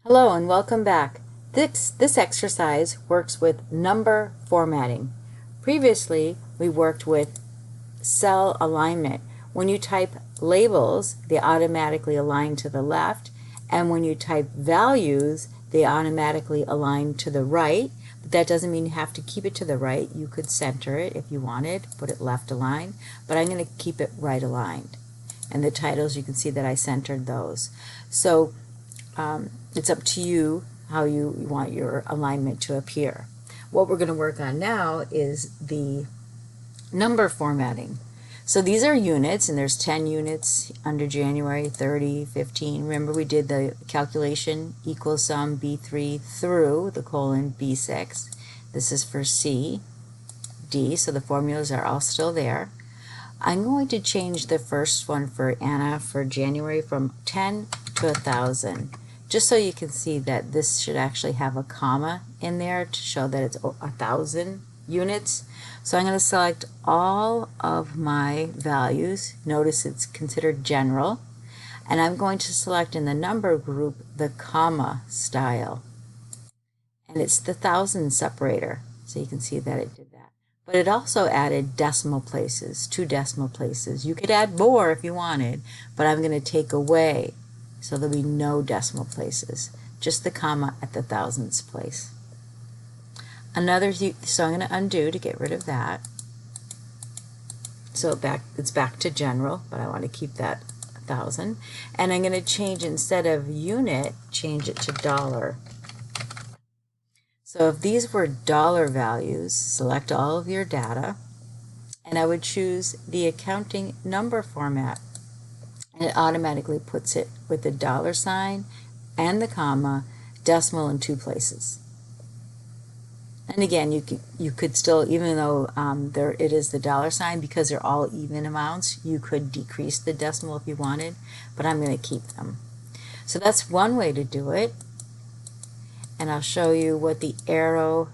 Hello and welcome back. This exercise works with number formatting. Previously, we worked with cell alignment. When you type labels, they automatically align to the left, and when you type values, they automatically align to the right. But that doesn't mean you have to keep it to the right. You could center it if you wanted, put it left aligned, but I'm going to keep it right aligned. And the titles, you can see that I centered those. So it's up to you how you want your alignment to appear. What we're going to work on now is the number formatting. So these are units, and there's 10 units under January, 30, 15. Remember we did the calculation equals sum B3 through the colon B6. This is for C, D, so the formulas are all still there. I'm going to change the first one for Anna for January from 10 to 1,000. Just so you can see that this should actually have a comma in there to show that it's 1,000 units. So I'm going to select all of my values. Notice it's considered general. And I'm going to select in the number group the comma style. And it's the thousand separator. So you can see that it did that. But it also added decimal places, 2 decimal places. You could add more if you wanted, but I'm going to take away. So there'll be no decimal places, just the comma at the thousandths place. So I'm going to undo to get rid of that. So it's back to general, but I want to keep that 1,000. And I'm going to change, instead of unit, change it to dollar. So if these were dollar values, select all of your data, and I would choose the accounting number format. And it automatically puts it with the dollar sign and the comma, decimal in 2 places. And again, you could still, even though it is the dollar sign, because they're all even amounts, you could decrease the decimal if you wanted, but I'm going to keep them. So that's one way to do it. And I'll show you what the arrow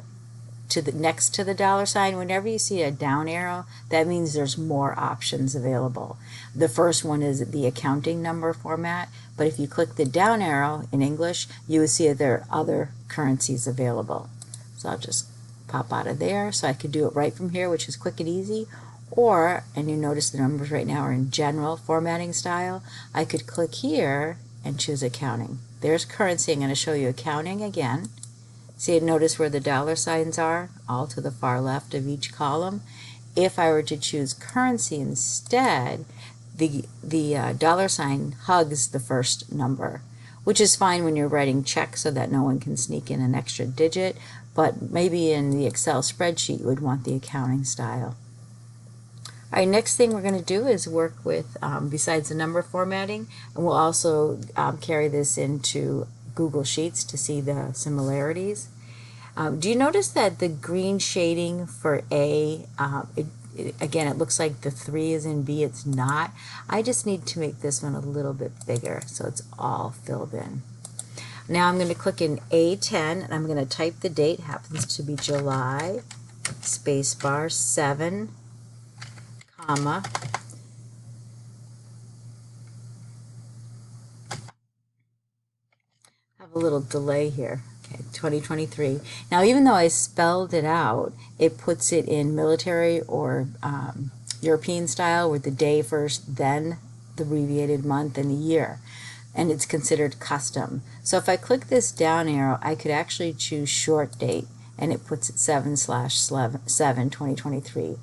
next to the dollar sign, whenever you see a down arrow, that means there's more options available. The first one is the accounting number format, but if you click the down arrow in English, you will see that there are other currencies available. So I'll just pop out of there. So I could do it right from here, which is quick and easy, and you notice the numbers right now are in general formatting style, I could click here and choose accounting. There's currency. I'm going to show you accounting again. See, notice where the dollar signs are, all to the far left of each column. If I were to choose currency instead, the dollar sign hugs the first number, which is fine when you're writing checks so that no one can sneak in an extra digit, but maybe in the Excel spreadsheet you would want the accounting style. All right, next thing we're going to do is work with, besides the number formatting, and we'll also carry this into Google Sheets to see the similarities. Do you notice that the green shading for A, again, it looks like the 3 is in B, it's not. I just need to make this one a little bit bigger so it's all filled in. Now I'm going to click in A10 and I'm going to type the date, happens to be July, spacebar 7, comma, have a little delay here. Okay, 2023. Now, even though I spelled it out, it puts it in military or European style, with the day first, then the abbreviated month and the year, and it's considered custom. So if I click this down arrow, I could actually choose short date, and it puts it 7/7 2023,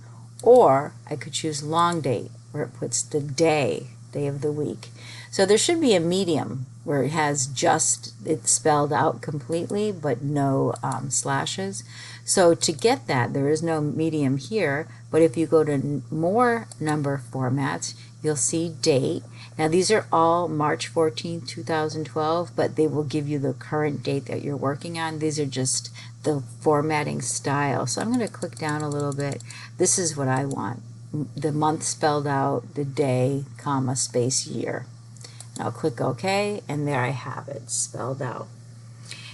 or I could choose long date, where it puts the day of the week. So there should be a medium where it has just it's spelled out completely but no slashes. So to get that, there is no medium here, but if you go to more number formats, you'll see date. Now these are all March 14, 2012, but they will give you the current date that you're working on. These are just the formatting style. So I'm going to click down a little bit. This is what I want. The month spelled out, the day, comma, space, year. And I'll click OK, and there I have it spelled out.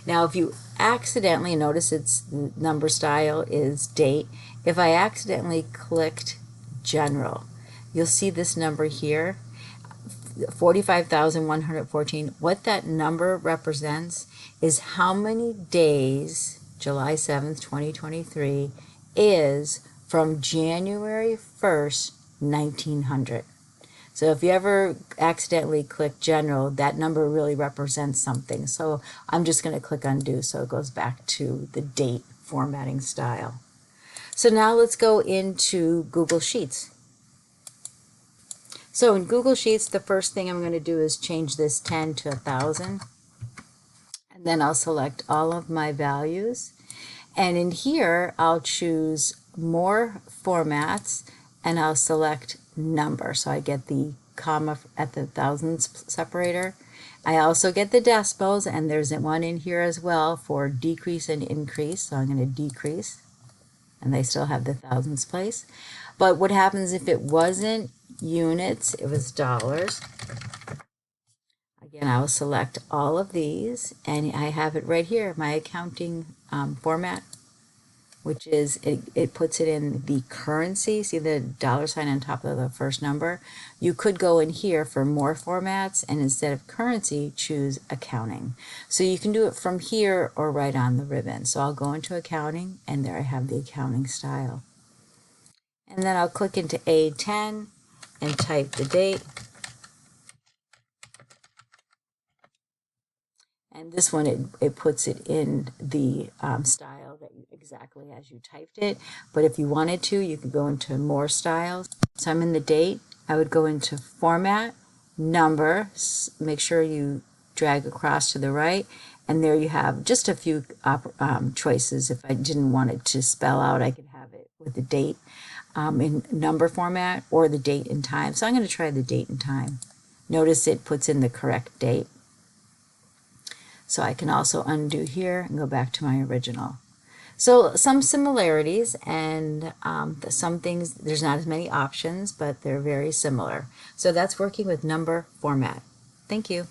Now if you accidentally, notice its number style is date. If I accidentally clicked general, you'll see this number here. 45,114, what that number represents is how many days July 7th, 2023 is from January 1st, 1900. So if you ever accidentally click general, that number really represents something. So I'm just going to click undo so it goes back to the date formatting style. So now let's go into Google Sheets. So in Google Sheets, the first thing I'm going to do is change this 10 to 1,000. And then I'll select all of my values. And in here, I'll choose more formats and I'll select number. So I get the comma at the thousands separator. I also get the decimals, and there's one in here as well for decrease and increase. So I'm going to decrease, and they still have the thousands place. But what happens if it wasn't units, it was dollars? Again, I'll select all of these, and I have it right here, my accounting format, which is, it puts it in the currency. See the dollar sign on top of the first number? You could go in here for more formats, and instead of currency, choose accounting. So you can do it from here or right on the ribbon. So I'll go into accounting, and there I have the accounting style. And then I'll click into A10 and type the date. And this one, it puts it in the style that exactly as you typed it. But if you wanted to, you could go into more styles. So I'm in the date. I would go into format, number, make sure you drag across to the right. And there you have just a few choices. If I didn't want it to spell out, I could have it with the date in number format or the date and time. So I'm going to try the date and time. Notice it puts in the correct date. So I can also undo here and go back to my original. So some similarities, and some things, there's not as many options, but they're very similar. So that's working with number format. Thank you.